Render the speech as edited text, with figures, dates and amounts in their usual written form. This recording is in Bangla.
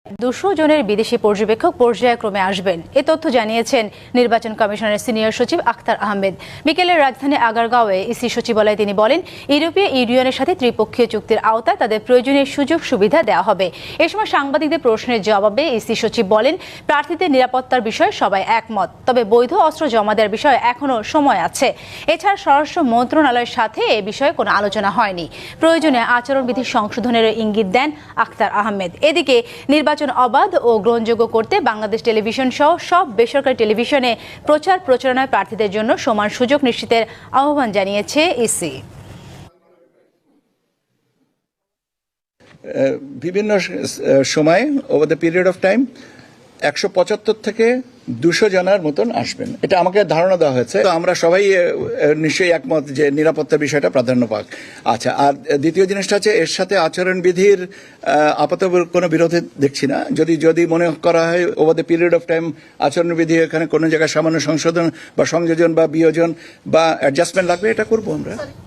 200 জনের বিদেশি পর্যবেক্ষক পর্যায়ক্রমে আসবেন, এ তথ্য জানিয়েছেন নির্বাচন কমিশনের সিনিয়র সচিব আখতার আহমেদ। বিকেলে রাজধানী আগারগাঁওয়ে ইসি সচিবালয়ে তিনি বলেন, ইউরোপীয় ইউনিয়নের সাথে ত্রিপক্ষীয় চুক্তির আওতায় তাদের প্রয়োজনীয় সুযোগ সুবিধা দেওয়া হবে। এ সময় সাংবাদিকদের প্রশ্নের জবাবে ইসি সচিব বলেন, প্রার্থীদের নিরাপত্তার বিষয়ে সবাই একমত, তবে বৈধ অস্ত্র জমা দেওয়ার বিষয়ে এখনো সময় আছে। এছাড়া স্বরাষ্ট্র মন্ত্রণালয়ের সাথে এ বিষয়ে কোনো আলোচনা হয়নি। প্রয়োজনে আচরণবিধি সংশোধনের ইঙ্গিত দেন আখতার আহমেদ। এদিকে নির্বাচন অবাধ ও গ্রহণযোগ্য করতে বাংলাদেশ টেলিভিশন সহ সব বেসরকারি টেলিভিশনে প্রচার প্রচারণায় প্রার্থীদের জন্য সমান সুযোগ নিশ্চিতের আহ্বান জানিয়েছে ইসি। বিভিন্ন সময় over the period of time 175 থেকে 200 জনের মতন আসবেন, এটা আমাকে ধারণা দেওয়া হয়েছে। তো আমরা সবাই নিশ্চয়ই একমত যে নিরাপত্তার বিষয়টা প্রাধান্য পাক। আচ্ছা, আর দ্বিতীয় জিনিসটা হচ্ছে এর সাথে আচরণবিধির আপাতত কোনো বিরোধী দেখছি না। যদি মনে করা হয় over the period of time আচরণবিধি এখানে কোনো জায়গায় সামান্য সংশোধন বা সংযোজন বা বিয়োজন বা অ্যাডজাস্টমেন্ট লাগবে, এটা করবো আমরা।